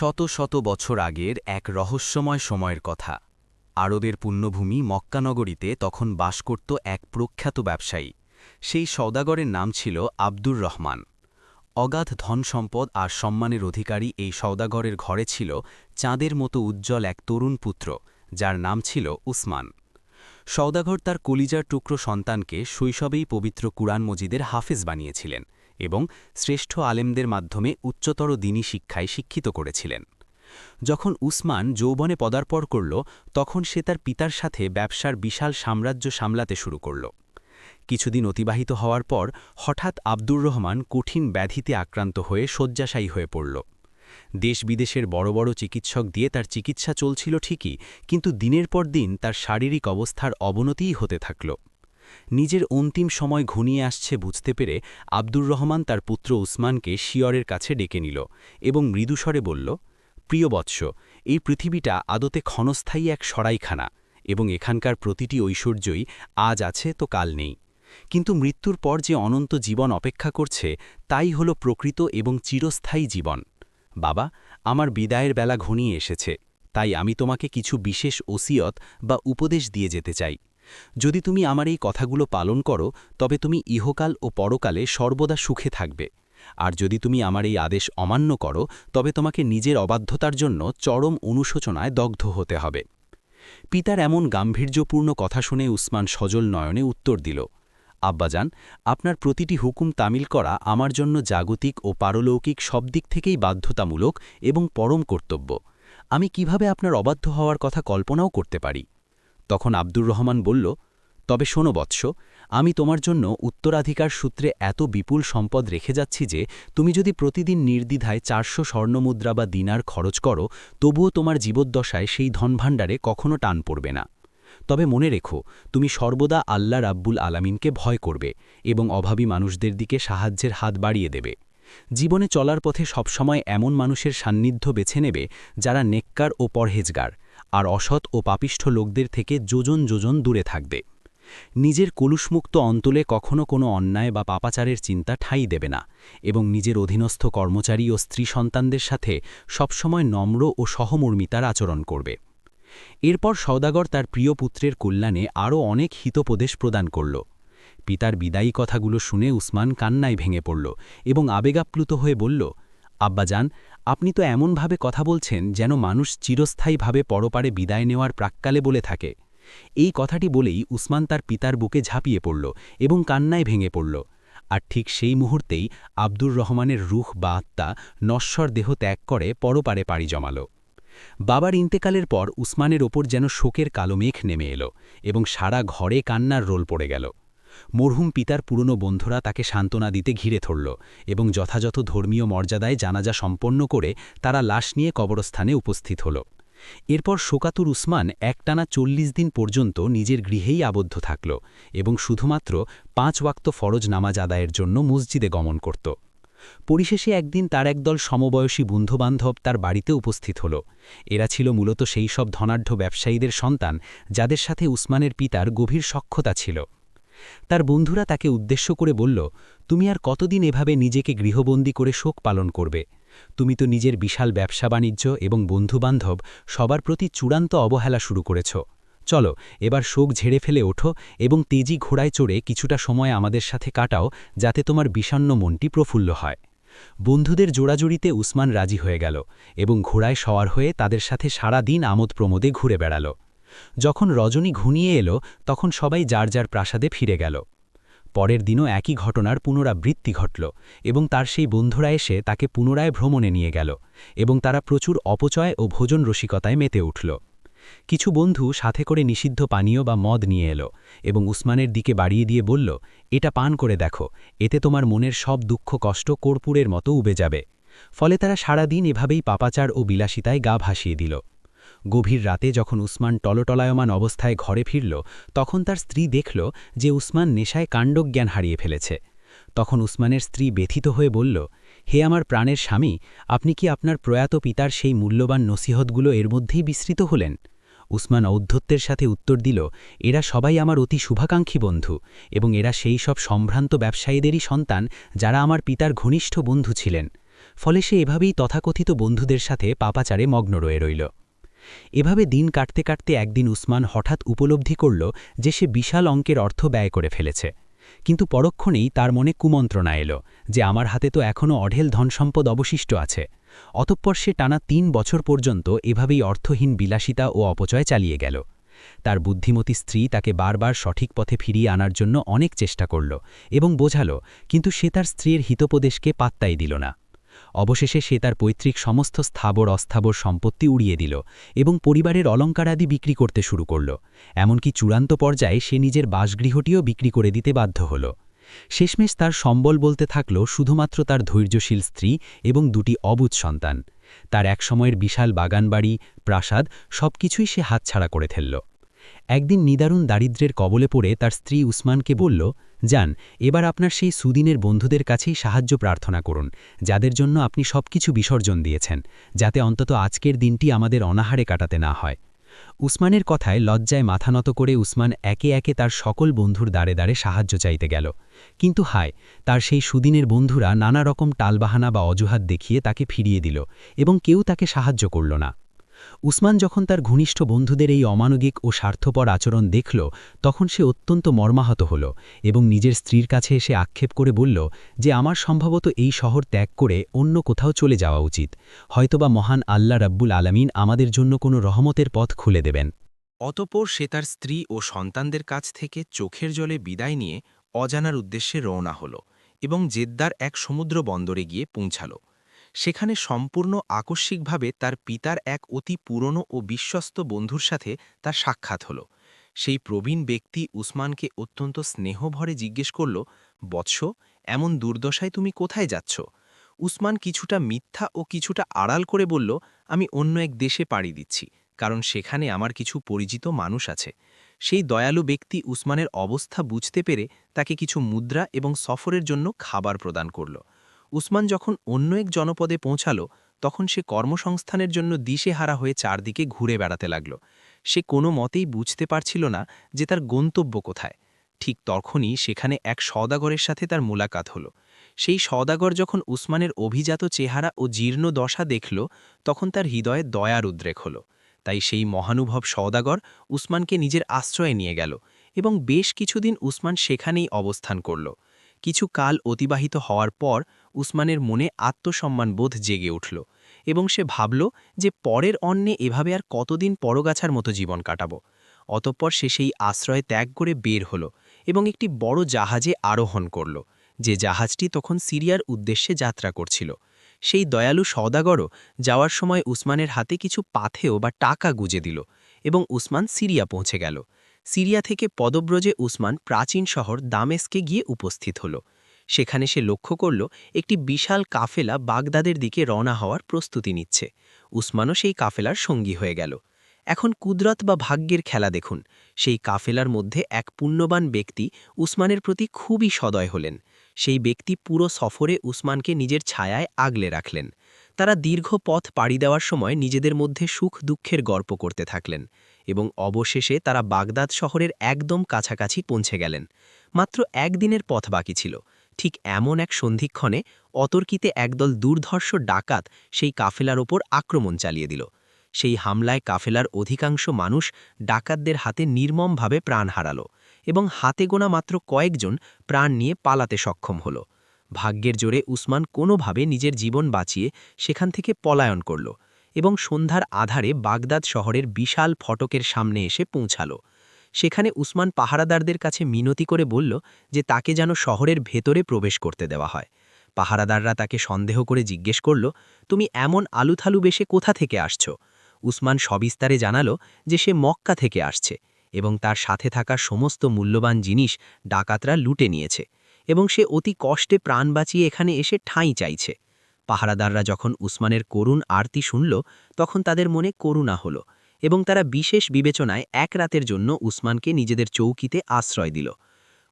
শত শত বছর আগের এক রহস্যময় সময়ের কথা। আরবের পুণ্যভূমি মক্কানগরীতে তখন বাস করত এক প্রখ্যাত ব্যবসায়ী। সেই সওদাগরের নাম ছিল আব্দুর রহমান। অগাধ ধনসম্পদ আর সম্মানের অধিকারী এই সওদাগরের ঘরে ছিল চাঁদের মতো উজ্জ্বল এক তরুণ পুত্র, যার নাম ছিল উসমান। সওদাগর তার কলিজার টুকরো সন্তানকে শৈশবেই পবিত্র কুরআন মজিদের হাফেজ বানিয়েছিলেন এবং শ্রেষ্ঠ আলেমদের মাধ্যমে উচ্চতর দ্বীনী শিক্ষায় শিক্ষিত করেছিলেন। যখন উসমান যৌবনে পদার্পণ করল, তখন সে তার পিতার সাথে ব্যবসার বিশাল সাম্রাজ্য সামলাতে শুরু করল। কিছুদিন অতিবাহিত হওয়ার পর হঠাৎ আব্দুর রহমান কঠিন ব্যাধিতে আক্রান্ত হয়ে শয্যাশায়ী হয়ে পড়ল। দেশ বিদেশের বড় বড় চিকিৎসক দিয়ে তার চিকিৎসা চলছিল ঠিকই, কিন্তু দিনের পর দিন তার শারীরিক অবস্থার অবনতিই হতে থাকল। নিজের অন্তিম সময় ঘনিয়ে আসছে বুঝতে পেরে আব্দুর রহমান তার পুত্র উসমানকে শিয়রের কাছে ডেকে নিল এবং মৃদুস্বরে বলল, প্রিয় বৎস, এই পৃথিবীটা আদতে ক্ষণস্থায়ী এক সরাইখানা এবং এখানকার প্রতিটি ঐশ্বর্যই আজ আছে তো কাল নেই। কিন্তু মৃত্যুর পর যে অনন্ত জীবন অপেক্ষা করছে, তাই হল প্রকৃত এবং চিরস্থায়ী জীবন। বাবা, আমার বিদায়ের বেলা ঘনিয়ে এসেছে, তাই আমি তোমাকে কিছু বিশেষ ওসিয়ত বা উপদেশ দিয়ে যেতে চাই। যদি তুমি আমার এই কথাগুলো পালন করো, তবে তুমি ইহকাল ও পরকালে সর্বদা সুখে থাকবে। আর যদি তুমি আমার এই আদেশ অমান্য করো, তবে তোমাকে নিজের অবাধ্যতার জন্য চরম অনুশোচনায় দগ্ধ হতে হবে। পিতার এমন গাম্ভীর্যপূর্ণ কথা শুনে উসমান সজল নয়নে উত্তর দিল, আব্বাজান, আপনার প্রতিটি হুকুম তামিল করা আমার জন্য জাগতিক ও পারলৌকিক সব দিক থেকেই বাধ্যতামূলক এবং পরম কর্তব্য। আমি কিভাবে আপনার অবাধ্য হওয়ার কথা কল্পনাও করতে পারি। তখন আব্দুর রহমান বলল, তবে শোনো বৎস, আমি তোমার জন্য উত্তরাধিকার সূত্রে এত বিপুল সম্পদ রেখে যাচ্ছি যে তুমি যদি প্রতিদিন নির্দ্বিধায় 400 স্বর্ণমুদ্রা বা দিনার খরচ করো, তবুও তোমার জীবদ্দশায় সেই ধনভাণ্ডারে কখনো টান পড়বে না। তবে মনে রেখো, তুমি সর্বদা আল্লাহ রাব্বুল আলামিনকে ভয় করবে এবং অভাবী মানুষদের দিকে সাহায্যের হাত বাড়িয়ে দেবে। জীবনে চলার পথে সবসময় এমন মানুষের সান্নিধ্য বেছে নেবে যারা নেককার ও পরহেজগার, আর অসৎ ও পাপিষ্ঠ লোকদের থেকে যোজন যোজন দূরে থাকবে। নিজের কলুষমুক্ত অন্তলে কখনো কোনো অন্যায় বা পাপাচারের চিন্তা ঠাঁই দেবে না এবং নিজের অধীনস্থ কর্মচারী ও স্ত্রী সন্তানদের সাথে সবসময় নম্র ও সহমর্মিতার আচরণ করবে। এরপর সওদাগর তার প্রিয় পুত্রের কল্যাণে আরও অনেক হিতোপদেশ প্রদান করল। পিতার বিদায়ী কথাগুলো শুনে উসমান কান্নায় ভেঙে পড়ল এবং আবেগাপ্লুত হয়ে বলল, আব্বাজান, আপনি তো এমনভাবে কথা বলছেন যেন মানুষ চিরস্থায়ীভাবে পরপারে বিদায় নেওয়ার প্রাক্কালে বলে থাকে। এই কথাটি বলেই উসমান তার পিতার বুকে ঝাঁপিয়ে পড়ল এবং কান্নায় ভেঙে পড়ল। আর ঠিক সেই মুহূর্তেই আব্দুর রহমানের রুহ বা আত্মা নশ্বর দেহ ত্যাগ করে পরপারে পাড়ি জমাল। বাবার ইন্তেকালের পর উসমানের ওপর যেন শোকের কালো মেঘ নেমে এলো এবং সারা ঘরে কান্নার রোল পড়ে গেল। মরহুম পিতার পুরনো বন্ধুরা তাকে সান্ত্বনা দিতে ঘিরে ধরল এবং যথাযথ ধর্মীয় মর্যাদায় জানাজা সম্পন্ন করে তারা লাশ নিয়ে কবরস্থানে উপস্থিত হল। এরপর শোকাতুর উসমান একটানা 40 দিন পর্যন্ত নিজের গৃহেই আবদ্ধ থাকল এবং শুধুমাত্র 5 ওয়াক্ত ফরজ নামাজ আদায়ের জন্য মসজিদে গমন করত। পরিশেষে একদিন তার একদল সমবয়সী বন্ধুবান্ধব তার বাড়িতে উপস্থিত হল। এরা ছিল মূলত সেই সব ধনাঢ্য ব্যবসায়ীদের সন্তান যাদের সাথে উসমানের পিতার গভীর সখ্যতা ছিল। তার বন্ধুরা তাকে উদ্দেশ্য করে বলল, তুমি আর কতদিন এভাবে নিজেকে গৃহবন্দী করে শোক পালন করবে? তুমি তো নিজের বিশাল ব্যবসা বাণিজ্য এবং বন্ধুবান্ধব সবার প্রতি চূড়ান্ত অবহেলা শুরু করেছ। চলো, এবার শোক ঝেড়ে ফেলে ওঠো এবং তেজি ঘোড়ায় চড়ে কিছুটা সময় আমাদের সাথে কাটাও, যাতে তোমার বিষণ্ণ মনটি প্রফুল্ল হয়। বন্ধুদের জোড়াজুড়িতে উসমান রাজি হয়ে গেল এবং ঘোড়ায় সওয়ার হয়ে তাদের সাথে সারা দিন আমোদ প্রমোদে ঘুরে বেড়াল। যখন রজনী ঘনিয়ে এলো, তখন সবাই যার যার প্রাসাদে ফিরে গেল। পরের দিনও একই ঘটনার পুনরাবৃত্তি ঘটল এবং তার সেই বন্ধুরা এসে তাকে পুনরায় ভ্রমণে নিয়ে গেল এবং তারা প্রচুর অপচয় ও ভোজন রসিকতায় মেতে উঠল। কিছু বন্ধু সাথে করে নিষিদ্ধ পানীয় বা মদ নিয়ে এলো এবং উসমানের দিকে বাড়িয়ে দিয়ে বলল, এটা পান করে দেখো, এতে তোমার মনের সব দুঃখ কষ্ট কর্পূরের মতো উবে যাবে। ফলে তারা সারা দিন এভাবেই পাপাচার ও বিলাসিতায় গা ভাসিয়ে দিল। গভীর রাতে যখন উসমান টলটলায়মান অবস্থায় ঘরে ফিরল, তখন তার স্ত্রী দেখল যে উসমান নেশায় কাণ্ডজ্ঞান হারিয়ে ফেলেছে। তখন উসমানের স্ত্রী ব্যথিত হয়ে বলল, হে আমার প্রাণের স্বামী, আপনি কি আপনার প্রয়াত পিতার সেই মূল্যবান নসিহতগুলো এর মধ্যেই বিস্মৃত হলেন? উসমান ঔদ্ধত্যের সাথে উত্তর দিল, এরা সবাই আমার অতি শুভাকাঙ্ক্ষী বন্ধু এবং এরা সেই সব সম্ভ্রান্ত ব্যবসায়ীদেরই সন্তান যারা আমার পিতার ঘনিষ্ঠ বন্ধু ছিলেন। ফলে সে এভাবেই তথাকথিত বন্ধুদের সাথে পাপাচারে মগ্ন রয়ে রইল। এভাবে দিন কাটতে কাটতে একদিন উসমান হঠাৎ উপলব্ধি করল যে সে বিশাল অঙ্কের অর্থ ব্যয় করে ফেলেছে। কিন্তু পরক্ষণেই তার মনে কুমন্ত্রণা এলো যে আমার হাতে তো এখনও অঢেল ধনসম্পদ অবশিষ্ট আছে। অতঃপর সে টানা ৩ বছর পর্যন্ত এভাবেই অর্থহীন বিলাসিতা ও অপচয় চালিয়ে গেল। তার বুদ্ধিমতী স্ত্রী তাকে বারবার সঠিক পথে ফিরিয়ে আনার জন্য অনেক চেষ্টা করল এবং বোঝাল, কিন্তু সে তার স্ত্রীর হিতোপদেশকে পাত্তাই দিল না। অবশেষে সে তার পৈতৃক সমস্ত স্থাবর অস্থাবর সম্পত্তি উড়িয়ে দিল এবং পরিবারের অলঙ্কারাদি বিক্রি করতে শুরু করল। এমনকি চূড়ান্ত পর্যায়ে সে নিজের বাসগৃহটিও বিক্রি করে দিতে বাধ্য হল। শেষমেশ তার সম্বল বলতে থাকল শুধুমাত্র তার ধৈর্যশীল স্ত্রী এবং 2টি অবুঝ সন্তান। তার একসময়ের বিশাল বাগানবাড়ি, প্রাসাদ সবকিছুই সে হাতছাড়া করে ফেলল। একদিন নিদারুণ দারিদ্র্যের কবলে পড়ে তার স্ত্রী উসমানকে বলল, যান, এবার আপনার সেই সুদিনের বন্ধুদের কাছেই সাহায্য প্রার্থনা করুন, যাদের জন্য আপনি সবকিছু বিসর্জন দিয়েছেন, যাতে অন্তত আজকের দিনটি আমাদের অনাহারে কাটাতে না হয়। উসমানের কথায় লজ্জায় মাথা নত করে উসমান একে একে তার সকল বন্ধুর দ্বারে দ্বারে সাহায্য চাইতে গেল। কিন্তু হায়, তার সেই সুদিনের বন্ধুরা নানা রকম টালবাহানা বা অজুহাত দেখিয়ে তাকে ফিরিয়ে দিল এবং কেউ তাকে সাহায্য করল না। উসমান যখন তার ঘনিষ্ঠ বন্ধুদের এই অমানবিক ও স্বার্থপর আচরণ দেখল, তখন সে অত্যন্ত মর্মাহত হল এবং নিজের স্ত্রীর কাছে এসে আক্ষেপ করে বলল যে আমার সম্ভবত এই শহর ত্যাগ করে অন্য কোথাও চলে যাওয়া উচিত। হয়তোবা মহান আল্লাহ রাব্বুল আলামিন আমাদের জন্য কোনো রহমতের পথ খুলে দেবেন। অতঃপর সে তার স্ত্রী ও সন্তানদের কাছ থেকে চোখের জলে বিদায় নিয়ে অজানার উদ্দেশ্যে রওনা হল এবং জেদ্দার এক সমুদ্র বন্দরে গিয়ে পৌঁছাল। সেখানে সম্পূর্ণ আকস্মিকভাবে তার পিতার এক অতি পুরনো ও বিশ্বস্ত বন্ধুর সাথে তার সাক্ষাৎ হল। সেই প্রবীণ ব্যক্তি উসমানকে অত্যন্ত স্নেহভরে জিজ্ঞেস করল, বৎস, এমন দুর্দশায় তুমি কোথায় যাচ্ছ? উসমান কিছুটা মিথ্যা ও কিছুটা আড়াল করে বলল, আমি অন্য এক দেশে পাড়ি দিচ্ছি, কারণ সেখানে আমার কিছু পরিচিত মানুষ আছে। সেই দয়ালু ব্যক্তি উসমানের অবস্থা বুঝতে পেরে তাকে কিছু মুদ্রা এবং সফরের জন্য খাবার প্রদান করল। উসমান যখন অন্য এক জনপদে পৌঁছাল, তখন সে কর্মসংস্থানের জন্য দিশেহারা হয়ে চারদিকে ঘুরে বেড়াতে লাগল। সে কোনো মতেই বুঝতে পারছিল না যে তার গন্তব্য কোথায়। ঠিক তখনই সেখানে এক সওদাগরের সাথে তার মোলাকাত হল। সেই সওদাগর যখন উসমানের অভিজাত চেহারা ও জীর্ণ দশা দেখল, তখন তার হৃদয়ে দয়ার উদ্রেক হল। তাই সেই মহানুভব সওদাগর উসমানকে নিজের আশ্রয়ে নিয়ে গেল এবং বেশ কিছুদিন উসমান সেখানেই অবস্থান করল। কিছু কাল অতিবাহিত হওয়ার পর উসমানের মনে আত্মসম্মানবোধ জেগে উঠল এবং সে ভাবল যে পরের অন্নে এভাবে আর কতদিন পরগাছার মতো জীবন কাটাব। অতঃপর সে সেই আশ্রয় ত্যাগ করে বের হল এবং একটি বড় জাহাজে আরোহণ করল, যে জাহাজটি তখন সিরিয়ার উদ্দেশ্যে যাত্রা করছিল। সেই দয়ালু সওদাগরও যাওয়ার সময় উসমানের হাতে কিছু পাথেয় বা টাকা গুজে দিল এবং উসমান সিরিয়া পৌঁছে গেল। সিরিয়া থেকে পদব্রজে উসমান প্রাচীন শহর দামেস্কে গিয়ে উপস্থিত হল। সেখানে সে লক্ষ্য করল একটি বিশাল কাফেলা বাগদাদের দিকে রওনা হওয়ার প্রস্তুতি নিচ্ছে। উসমানও সেই কাফেলার সঙ্গী হয়ে গেল। এখন কুদরত বা ভাগ্যের খেলা দেখুন, সেই কাফেলার মধ্যে এক পুণ্যবান ব্যক্তি উসমানের প্রতি খুবই সদয় হলেন। সেই ব্যক্তি পুরো সফরে উসমানকে নিজের ছায়ায় আগলে রাখলেন। তারা দীর্ঘ পথ পাড়ি দেওয়ার সময় নিজেদের মধ্যে সুখ দুঃখের গল্প করতে থাকলেন এবং অবশেষে তারা বাগদাদ শহরের একদম কাছাকাছি পৌঁছে গেলেন। মাত্র একদিনের পথ বাকি ছিল। ঠিক এমন এক সন্ধিক্ষণে অতর্কিতে একদল দুর্ধর্ষ ডাকাত সেই কাফেলার ওপর আক্রমণ চালিয়ে দিল। সেই হামলায় কাফেলার অধিকাংশ মানুষ ডাকাতদের হাতে নির্মমভাবে প্রাণ হারাল এবং হাতে গোনা মাত্র কয়েকজন প্রাণ নিয়ে পালাতে সক্ষম হল। ভাগ্যের জোরে উসমান কোনোভাবে নিজের জীবন বাঁচিয়ে সেখান থেকে পলায়ন করল এবং সন্ধ্যার আধারে বাগদাদ শহরের বিশাল ফটকের সামনে এসে পৌঁছাল। সেখানে উসমান পাহারাদারদের কাছে মিনতি করে বলল যে তাকে যেন শহরের ভেতরে প্রবেশ করতে দেওয়া হয়। পাহারাদাররা তাকে সন্দেহ করে জিজ্ঞেস করল, তুমি এমন আলুথালু বেশে কোথা থেকে আসছ? উসমান সবিস্তারে জানাল যে সে মক্কা থেকে আসছে এবং তার সাথে থাকা সমস্ত মূল্যবান জিনিস ডাকাতরা লুটে নিয়েছে এবং সে অতি কষ্টে প্রাণ বাঁচিয়ে এখানে এসে ঠাঁই চাইছে। পাহারাদাররা যখন উসমানের করুণ আরতি শুনল, তখন তাদের মনে করুণা হল এবং তারা বিশেষ বিবেচনায় এক রাতের জন্য উসমানকে নিজেদের চৌকিতে আশ্রয় দিল।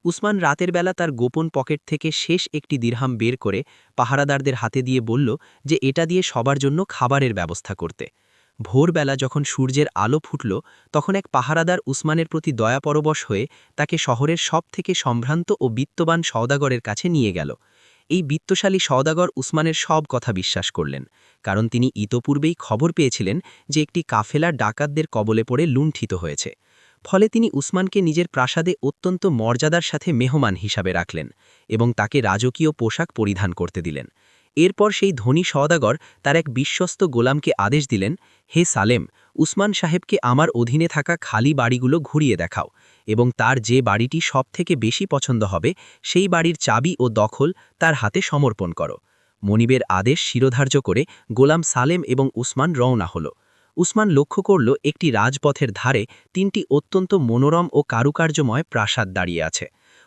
উসমান রাতের বেলা তার গোপন পকেট থেকে শেষ একটি দিরহাম বের করে পাহারাদারদের হাতে দিয়ে বলল যে এটা দিয়ে সবার জন্য খাবারের ব্যবস্থা করতে। ভোরবেলা যখন সূর্যের আলো ফুটল, তখন এক পাহারাদার উসমানের প্রতি দয়াপরবশ হয়ে তাকে শহরের সবথেকে সম্ভ্রান্ত ও বিত্তবান সওদাগরের কাছে নিয়ে গেল। এই বিত্তশালী সওদাগর উসমানের সব কথা বিশ্বাস করলেন, কারণ তিনি ইতোপূর্বেই খবর পেয়েছিলেন যে একটি কাফেলা ডাকাতদের কবলে পড়ে লুণ্ঠিত হয়েছে। ফলে তিনি উসমানকে নিজের প্রাসাদে অত্যন্ত মর্যাদার সাথে মেহমান হিসাবে রাখলেন এবং তাকে রাজকীয় পোশাক পরিধান করতে দিলেন। এরপর সেই ধনী সওদাগর তার এক বিশ্বস্ত গোলামকে আদেশ দিলেন, হে সালেম, উসমান সাহেবকে আমার অধীনে থাকা খালি বাড়িগুলো ঘুরিয়ে দেখাও এবং তার যে বাড়িটি সবথেকে বেশি পছন্দ হবে সেই বাড়ির চাবি ও দখল তার হাতে সমর্পণ করো। মনিবের আদেশ শিরোধার্য করে গোলাম সালেম এবং উসমান রওনা হল। উসমান লক্ষ্য করল একটি রাজপথের ধারে ৩টি অত্যন্ত মনোরম ও কারুকার্যময় প্রাসাদ দাঁড়িয়ে আছে।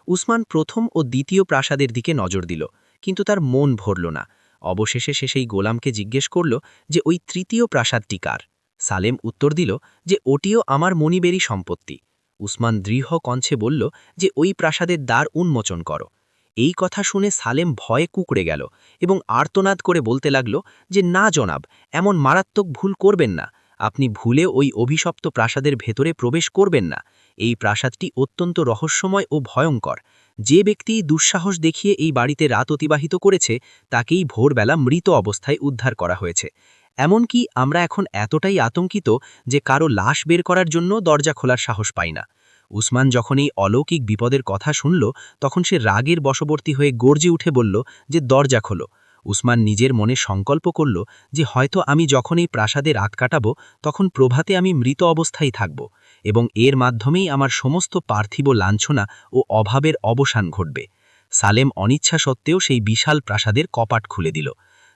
উসমান প্রথম ও দ্বিতীয় প্রাসাদের দিকে নজর দিল, কিন্তু তার মন ভরল না। অবশেষে সে সেই গোলামকে জিজ্ঞেস করল যে ওই তৃতীয় প্রাসাদটি কার। সালেম উত্তর দিল যে ওটিও আমার মনিবেরই সম্পত্তি। উসমান দৃঢ় কণ্ঠে বলল যে ওই প্রাসাদের দ্বার উন্মোচন করো। এই কথা শুনে সালেম ভয়ে কুঁকড়ে গেল এবং আর্তনাদ করে বলতে লাগল যে না জনাব, এমন মারাত্মক ভুল করবেন না। আপনি ভুলে ওই অভিশপ্ত প্রাসাদের ভেতরে প্রবেশ করবেন না। এই প্রাসাদটি অত্যন্ত রহস্যময় ও ভয়ঙ্কর। যে ব্যক্তি দুঃসাহস দেখিয়ে এই বাড়িতে রাত অতিবাহিত করেছে তাকেই ভোরবেলা মৃত অবস্থায় উদ্ধার করা হয়েছে। এমনকি আমরা এখন এতটাই আতঙ্কিত যে কারো লাশ বের করার জন্য দরজা খোলার সাহস পাই না। উসমান যখন এই অলৌকিক বিপদের কথা শুনল তখন সে রাগের বশবর্তী হয়ে গর্জে উঠে বলল যে দরজা খোলো। উসমান নিজের মনে সংকল্প করল যে হয়তো আমি যখন এই প্রাসাদে রাত কাটাবো তখন প্রভাতে আমি মৃত অবস্থায় থাকব এবং এর মাধ্যমেই আমার সমস্ত পার্থিব লাঞ্ছনা ও অভাবের অবসান ঘটবে। সালেম অনিচ্ছা সত্ত্বেও সেই বিশাল প্রাসাদের কপাট খুলে দিল।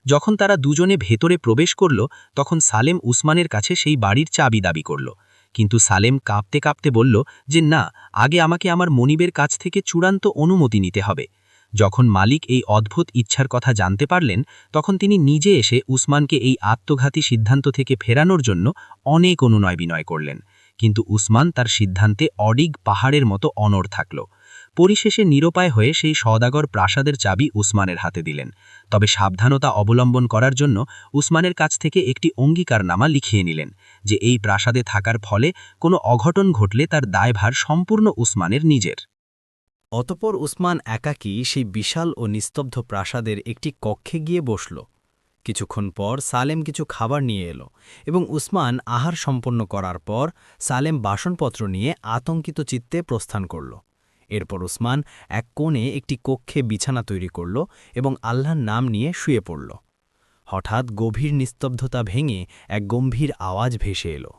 যখন তারা দুজনে ভেতরে প্রবেশ করল তখন সালেম উসমানের কাছে সেই বাড়ির চাবি দাবি করল, কিন্তু সালেম কাঁপতে কাঁপতে বলল যে না, আগে আমাকে আমার মনিবের কাছ থেকে চূড়ান্ত অনুমতি নিতে হবে। যখন মালিক এই অদ্ভুত ইচ্ছার কথা জানতে পারলেন তখন তিনি নিজে এসে উসমানকে এই আত্মঘাতী সিদ্ধান্ত থেকে ফেরানোর জন্য অনেক অনুনয় বিনয় করলেন, কিন্তু উসমান তার সিদ্ধান্তে অডিগ পাহাড়ের মতো অনড় থাকল। পরিশেষে নিরুপায় হয়ে সেই সওদাগর প্রাসাদের চাবি উসমানের হাতে দিলেন, তবে সাবধানতা অবলম্বন করার জন্য উসমানের কাছ থেকে একটি অঙ্গীকারনামা লিখিয়ে নিলেন যে এই প্রাসাদে থাকার ফলে কোনো অঘটন ঘটলে তার দায়ভার সম্পূর্ণ উসমানের নিজের। অতপর উসমান একাকী সেই বিশাল ও নিস্তব্ধ প্রাসাদের একটি কক্ষে গিয়ে বসল। কিছুক্ষণ পর সালেম কিছু খাবার নিয়ে এলো এবং উসমান আহার সম্পন্ন করার পর সালেম বাসনপত্র নিয়ে আতঙ্কিত চিত্তে প্রস্থান করল। এরপর উসমান এক কোণে একটি কক্ষে বিছানা তৈরি করল এবং আল্লাহর নাম নিয়ে শুয়ে পড়ল। হঠাৎ গভীর নিস্তব্ধতা ভেঙে এক গম্ভীর আওয়াজ ভেসে এলো,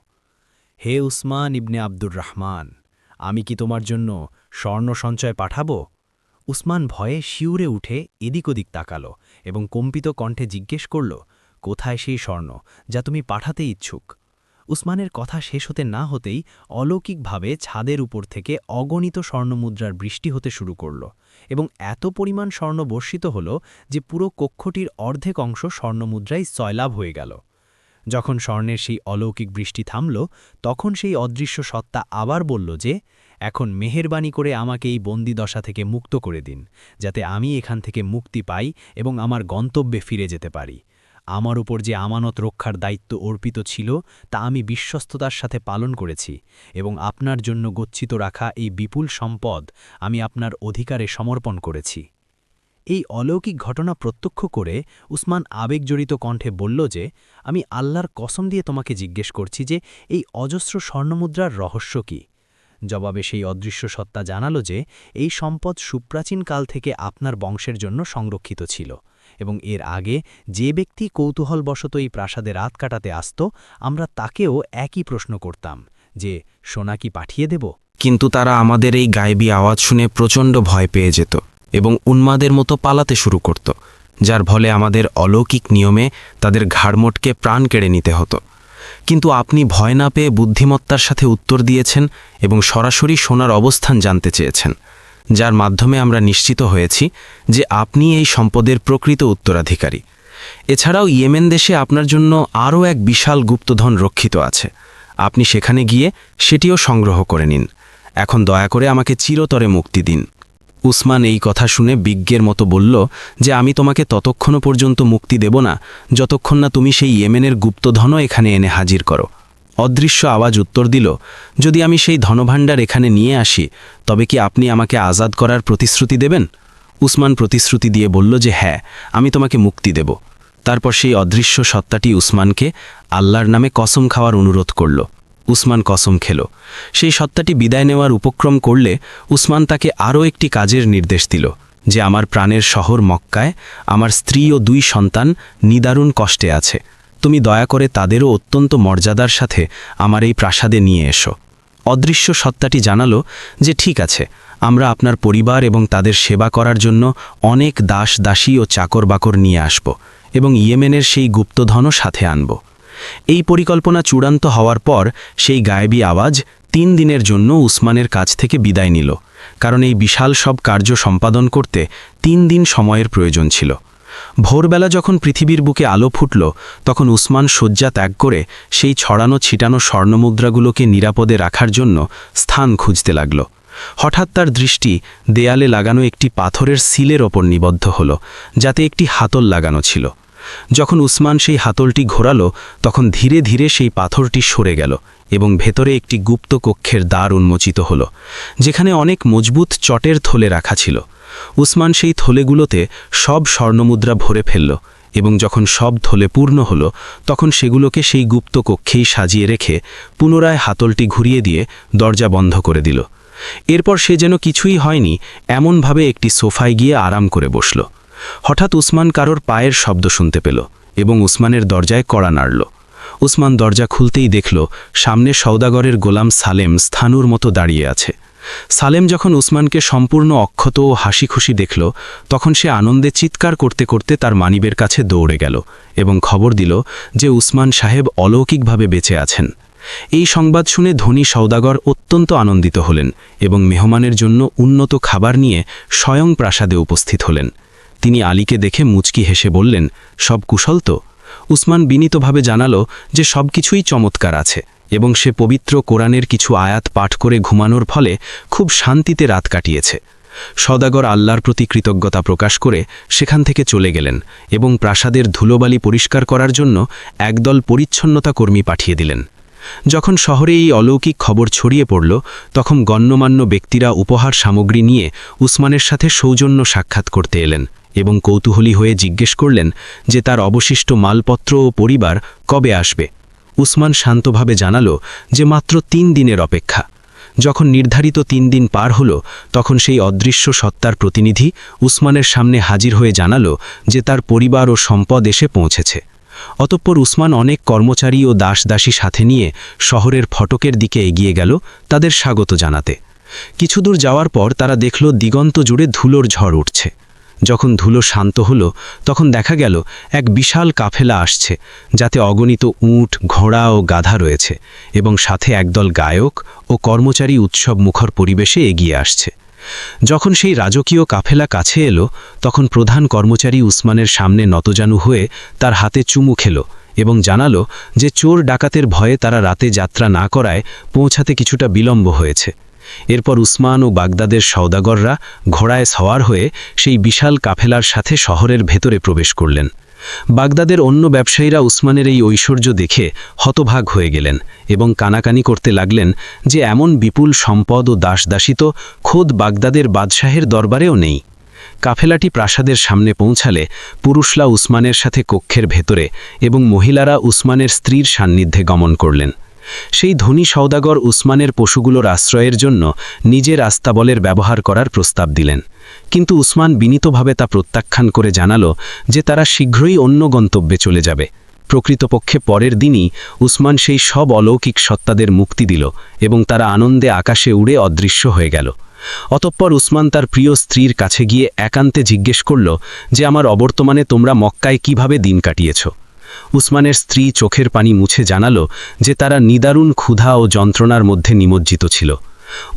হে উসমান ইবনে আব্দুর রহমান, আমি কি তোমার জন্য স্বর্ণ সঞ্চয় পাঠাবো? উসমান ভয়ে শিউরে উঠে এদিক ওদিক তাকাল এবং কম্পিত কণ্ঠে জিজ্ঞেস করল, কোথায় সেই স্বর্ণ যা তুমি পাঠাতে ইচ্ছুক? উসমানের কথা শেষ হতে না হতেই অলৌকিকভাবে ছাদের উপর থেকে অগণিত স্বর্ণমুদ্রার বৃষ্টি হতে শুরু করল এবং এত পরিমাণ স্বর্ণ বর্ষিত হল যে পুরো কক্ষটির অর্ধেক অংশ স্বর্ণমুদ্রায় সয়লাভ হয়ে গেল। যখন স্বর্ণের সেই অলৌকিক বৃষ্টি থামল তখন সেই অদৃশ্য সত্তা আবার বলল যে এখন মেহেরবানি করে আমাকে এই বন্দিদশা থেকে মুক্ত করে দিন, যাতে আমি এখান থেকে মুক্তি পাই এবং আমার গন্তব্যে ফিরে যেতে পারি। আমার উপর যে আমানত রক্ষার দায়িত্ব অর্পিত ছিল তা আমি বিশ্বস্ততার সাথে পালন করেছি এবং আপনার জন্য গচ্ছিত রাখা এই বিপুল সম্পদ আমি আপনার অধিকারে সমর্পণ করেছি। এই অলৌকিক ঘটনা প্রত্যক্ষ করে উসমান আবেগজড়িত কণ্ঠে বলল যে আমি আল্লাহর কসম দিয়ে তোমাকে জিজ্ঞেস করছি যে এই অজস্র স্বর্ণমুদ্রার রহস্য কি? জবাবে সেই অদৃশ্য সত্তা জানালো যে এই সম্পদ সুপ্রাচীন কাল থেকে আপনার বংশের জন্য সংরক্ষিত ছিল এবং এর আগে যে ব্যক্তি কৌতূহলবশত এই প্রাসাদে রাত কাটাতে আসত আমরা তাকেও একই প্রশ্ন করতাম যে সোনা কি পাঠিয়ে দেব? কিন্তু তারা আমাদের এই গায়েবী আওয়াজ শুনে প্রচণ্ড ভয় পেয়ে যেত এবং উন্মাদের মতো পালাতে শুরু করত, যার ফলে আমাদের অলৌকিক নিয়মে তাদের ঘাড়মোটকে প্রাণ কেড়ে নিতে হতো। কিন্তু আপনি ভয় না পেয়ে বুদ্ধিমত্তার সাথে উত্তর দিয়েছেন এবং সরাসরি সোনার অবস্থান জানতে চেয়েছেন, যার মাধ্যমে আমরা নিশ্চিত হয়েছি যে আপনি এই সম্পদের প্রকৃত উত্তরাধিকারী। এছাড়াও ইয়েমেন দেশে আপনার জন্য আরও এক বিশাল গুপ্তধন রক্ষিত আছে। আপনি সেখানে গিয়ে সেটিও সংগ্রহ করে নিন। এখন দয়া করে আমাকে চিরতরে মুক্তি দিন। উসমান এই কথা শুনে বিজ্ঞের মতো বলল যে আমি তোমাকে ততক্ষণ পর্যন্ত মুক্তি দেব না যতক্ষণ না তুমি সেই ইয়েমেনের গুপ্তধনও এখানে এনে হাজির করো। অদৃশ্য আওয়াজ উত্তর দিল, যদি আমি সেই ধনভাণ্ডার এখানে নিয়ে আসি তবে কি আপনি আমাকে আজাদ করার প্রতিশ্রুতি দেবেন? উসমান প্রতিশ্রুতি দিয়ে বলল যে হ্যাঁ, আমি তোমাকে মুক্তি দেব। তারপর সেই অদৃশ্য সত্তাটি উসমানকে আল্লাহর নামে কসম খাওয়ার অনুরোধ করল। উসমান কসম খেল। সেই সত্তাটি বিদায় নেওয়ার উপক্রম করলে উসমান তাকে আরও একটি কাজের নির্দেশ দিল, যে আমার প্রাণের শহর মক্কায় আমার স্ত্রী ও 2 সন্তান নিদারুণ কষ্টে আছে। তুমি দয়া করে তাদেরও অত্যন্ত মর্যাদার সাথে আমার এই প্রাসাদে নিয়ে এসো। অদৃশ্য সত্তাটি জানালো যে ঠিক আছে, আমরা আপনার পরিবার এবং তাদের সেবা করার জন্য অনেক দাস দাসী ও চাকর বাকর নিয়ে আসব এবং ইয়েমেনের সেই গুপ্তধনও সাথে আনব। এই পরিকল্পনা চূড়ান্ত হওয়ার পর সেই গায়েবী আওয়াজ 3 দিনের জন্য উসমানের কাছ থেকে বিদায় নিল, কারণ এই বিশাল সব কার্য সম্পাদন করতে 3 দিন সময়ের প্রয়োজন ছিল। ভোরবেলা যখন পৃথিবীর বুকে আলো ফুটল, তখন উসমান শয্যা ত্যাগ করে সেই ছড়ানো ছিটানো স্বর্ণমুদ্রাগুলোকে নিরাপদে রাখার জন্য স্থান খুঁজতে লাগল। হঠাৎ তার দৃষ্টি দেয়ালে লাগানো একটি পাথরের সিলের ওপর নিবদ্ধ হল, যাতে একটি হাতল লাগানো ছিল। যখন উসমান সেই হাতলটি ঘোরালো, তখন ধীরে ধীরে সেই পাথরটি সরে গেল এবং ভেতরে একটি গুপ্ত কক্ষের দ্বার উন্মোচিত হল, যেখানে অনেক মজবুত চটের থলে রাখা ছিল। উসমান সেই থলেগুলোতে সব স্বর্ণমুদ্রা ভরে ফেলল এবং যখন সব থলে পূর্ণ হল, তখন সেগুলোকে সেই গুপ্ত কক্ষেই সাজিয়ে রেখে পুনরায় হাতলটি ঘুরিয়ে দিয়ে দরজা বন্ধ করে দিল। এরপর সে যেন কিছুই হয়নি এমনভাবে একটি সোফায় গিয়ে আরাম করে বসল। হঠাৎ উসমান কারোর পায়ের শব্দ শুনতে পেল এবং উসমানের দরজায় কড়া নাড়ল। উসমান দরজা খুলতেই দেখল সামনে সওদাগরের গোলাম সালেম স্থানুর মতো দাঁড়িয়ে আছে। সালেম যখন উসমানকে সম্পূর্ণ অক্ষত ও হাসি খুশি দেখল, তখন সে আনন্দে চিৎকার করতে করতে তার মানিবের কাছে দৌড়ে গেল এবং খবর দিল যে উসমান সাহেব অলৌকিকভাবে বেঁচে আছেন। এই সংবাদ শুনে ধনী সওদাগর অত্যন্ত আনন্দিত হলেন এবং মেহমানের জন্য উন্নত খাবার নিয়ে স্বয়ং প্রাসাদে উপস্থিত হলেন। তিনি আলীকে দেখে মুচকি হেসে বললেন, সব কুশল তো? উসমান বিনীতভাবে জানালো যে সব কিছুই চমৎকার আছে এবং সে পবিত্র কোরআনের কিছু আয়াত পাঠ করে ঘুমানোর ফলে খুব শান্তিতে রাত কাটিয়েছে। সওদাগর আল্লাহর প্রতি কৃতজ্ঞতা প্রকাশ করে সেখান থেকে চলে গেলেন এবং প্রাসাদের ধুলোবালি পরিষ্কার করার জন্য একদল পরিচ্ছন্নতা কর্মী পাঠিয়ে দিলেন। যখন শহরে এই অলৌকিক খবর ছড়িয়ে পড়ল, তখন গণ্যমান্য ব্যক্তিরা উপহার সামগ্রী নিয়ে উসমানের সাথে সৌজন্য সাক্ষাৎ করতে এলেন এবং কৌতূহলী হয়ে জিজ্ঞেস করলেন যে তার অবশিষ্ট মালপত্র ও পরিবার কবে আসবে। উসমান শান্তভাবে জানালো যে মাত্র 3 দিনের অপেক্ষা। যখন নির্ধারিত 3 দিন পার হল, তখন সেই অদৃশ্য সত্তার প্রতিনিধি উসমানের সামনে হাজির হয়ে জানালো যে তার পরিবার ও সম্পদ এসে পৌঁছেছে। অতঃপর উসমান অনেক কর্মচারী ও দাসদাসী সাথে নিয়ে শহরের ফটকের দিকে এগিয়ে গেল তাদের স্বাগত জানাতে। কিছুদূর যাওয়ার পর তারা দেখল দিগন্ত জুড়ে ধুলোর ঝড় উঠছে। যখন ধুলো শান্ত হল, তখন দেখা গেল এক বিশাল কাফেলা আসছে, যাতে অগণিত উট, ঘোড়া ও গাধা রয়েছে এবং সাথে একদল গায়ক ও কর্মচারী উৎসব মুখর পরিবেশে এগিয়ে আসছে। যখন সেই রাজকীয় কাফেলা কাছে এলো, তখন প্রধান কর্মচারী উসমানের সামনে নতজানু হয়ে তার হাতে চুমু খেল এবং জানালো যে চোর ডাকাতের ভয়ে তারা রাতে যাত্রা না করায় পৌঁছাতে কিছুটা বিলম্ব হয়েছে। এরপর উসমান ও বাগদাদের সওদাগররা ঘোড়ায় সওয়ার হয়ে সেই বিশাল কাফেলার সাথে শহরের ভেতরে প্রবেশ করলেন। বাগদাদের অন্য ব্যবসায়ীরা উসমানের এই ঐশ্বর্য দেখে হতভাগ হয়ে গেলেন এবং কানাকানি করতে লাগলেন যে এমন বিপুল সম্পদ ও দাসদাসী তো খোদ বাগদাদের বাদশাহের দরবারেও নেই। কাফেলাটি প্রাসাদের সামনে পৌঁছালে পুরুষরা উসমানের সাথে কক্ষের ভেতরে এবং মহিলারা উসমানের স্ত্রীর সান্নিধ্যে গমন করলেন। সেই ধনী সওদাগর উসমানের পশুগুলোর আশ্রয়ের জন্য নিজের আস্তাবলের ব্যবহার করার প্রস্তাব দিলেন, কিন্তু উসমান বিনীতভাবে তা প্রত্যাখ্যান করে জানালো যে তারা শীঘ্রই অন্য গন্তব্যে চলে যাবে। প্রকৃতপক্ষে পরের দিনই উসমান সেই সব অলৌকিক সত্তাদের মুক্তি দিল এবং তারা আনন্দে আকাশে উড়ে অদৃশ্য হয়ে গেল। অতঃপর উসমান তার প্রিয় স্ত্রীর কাছে গিয়ে একান্তে জিজ্ঞেস করল যে আমার অবর্তমানে তোমরা মক্কায় কিভাবে দিন কাটিয়েছ। উসমানের স্ত্রী চোখের পানি মুছে জানালো যে তারা নিদারুণ ক্ষুধা ও যন্ত্রণার মধ্যে নিমজ্জিত ছিল।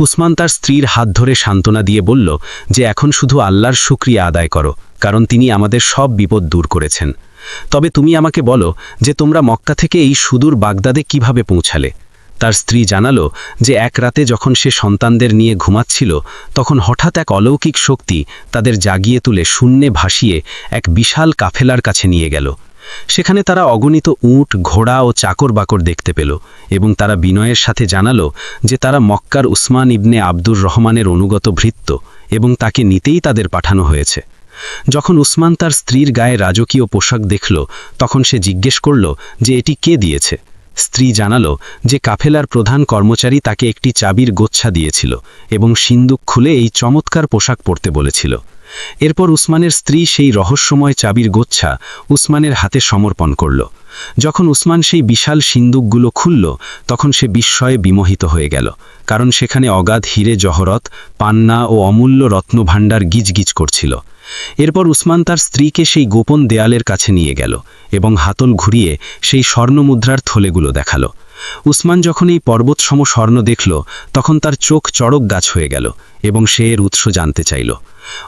উসমান তার স্ত্রীর হাত ধরে সান্ত্বনা দিয়ে বলল যে এখন শুধু আল্লাহর শুকরিয়া আদায় করো, কারণ তিনি আমাদের সব বিপদ দূর করেছেন। তবে তুমি আমাকে বলো যে তোমরা মক্কা থেকে এই সুদূর বাগদাদে কিভাবে পৌঁছালে। তার স্ত্রী জানালো যে এক রাতে যখন সে সন্তানদের নিয়ে ঘুমাচ্ছিল, তখন হঠাৎ এক অলৌকিক শক্তি তাদের জাগিয়ে তুলে শূন্যে ভাসিয়ে এক বিশাল কাফেলার কাছে নিয়ে গেল সেখানে তারা অগণিত উট, ঘোড়া ও চাকর বাকর দেখতে পেল এবং তারা বিনয়ের সাথে জানালো যে তারা মক্কার উসমান ইবনে আব্দুর রহমানের অনুগত ভৃত্য এবং তাকে নিতেই তাদের পাঠানো হয়েছে। যখন উসমান তার স্ত্রীর গায়ে রাজকীয় পোশাক দেখল, তখন সে জিজ্ঞেস করল যে এটি কে দিয়েছে। স্ত্রী জানালো যে কাফেলার প্রধান কর্মচারী তাকে একটি চাবির গোচ্ছা দিয়েছিল এবং সিন্দুক খুলে এই চমৎকার পোশাক পরতে বলেছিল। এরপর উসমানের স্ত্রী সেই রহস্যময় চাবির গোচ্ছা উসমানের হাতে সমর্পণ করল। যখন উসমান সেই বিশাল সিন্দুকগুলো খুলল, তখন সে বিস্ময়ে বিমোহিত হয়ে গেল, কারণ সেখানে অগাধ হিরে জহরত, পান্না ও অমূল্য রত্নভাণ্ডার গিজগিজ করছিল। এরপর উসমান তার স্ত্রীকে সেই গোপন দেয়ালের কাছে নিয়ে গেল এবং হাতল ঘুরিয়ে সেই স্বর্ণমুদ্রার থলেগুলো দেখালো। উসমান যখন এই পর্বতসম স্বর্ণ দেখল, তখন তার চোখ চড়ক গাছ হয়ে গেল এবং সে এর উৎস জানতে চাইল।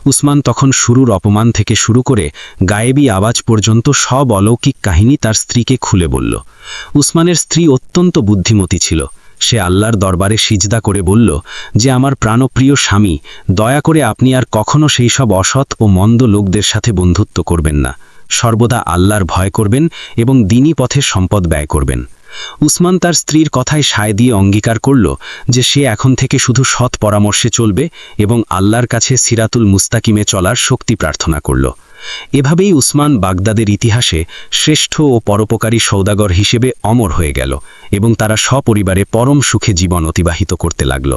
উসমান তখন শুরুর অপমান থেকে শুরু করে গায়েবী আওয়াজ পর্যন্ত সব অলৌকিক কাহিনী তার স্ত্রীকে খুলে বলল। উসমানের স্ত্রী অত্যন্ত বুদ্ধিমতী ছিল। সে আল্লাহর দরবারে সিজদা করে বলল যে আমার প্রাণপ্রিয় স্বামী, দয়া করে আপনি আর কখনো সেই সব অসৎ ও মন্দ লোকদের সাথে বন্ধুত্ব করবেন না। সর্বদা আল্লাহর ভয় করবেন এবং দ্বীনি পথে সম্পদ ব্যয় করবেন। উসমান তার স্ত্রীর কথায় সায় দিয়ে অঙ্গীকার করল যে সে এখন থেকে শুধু সৎ পরামর্শে চলবে এবং আল্লাহর কাছে সিরাতুল মুস্তাকিমে চলার শক্তি প্রার্থনা করল। এভাবেই উসমান বাগদাদের ইতিহাসে শ্রেষ্ঠ ও পরোপকারী সৌদাগর হিসেবে অমর হয়ে গেল এবং তারা সপরিবারে পরম সুখে জীবন অতিবাহিত করতে লাগল।